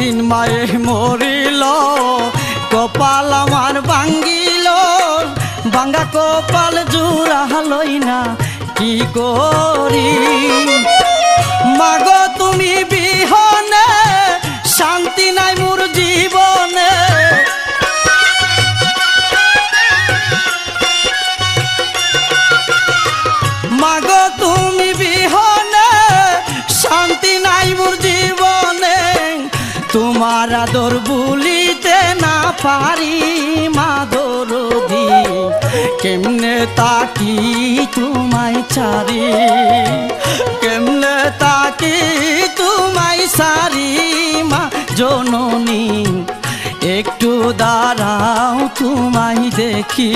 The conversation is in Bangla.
যেদিন মায়ে মরিল কপাল আমার ভাঙ্গিল, ভাঙ্গা কপাল জোড়া লই না কি করি। মাগো তুমি বিহনে শান্তি নাই মোর জীবনে, মাগো তুমি বিহনে শান্তি নাই মোর জীবনে। তোমার আদর ভুলিতে না পারি মা দরদি, কেমনে তাকি তোমায় ছাড়ি, কেমনে তাকি তোমায় সারি মা জননী। একটু দাঁড়াও তোমায় দেখি।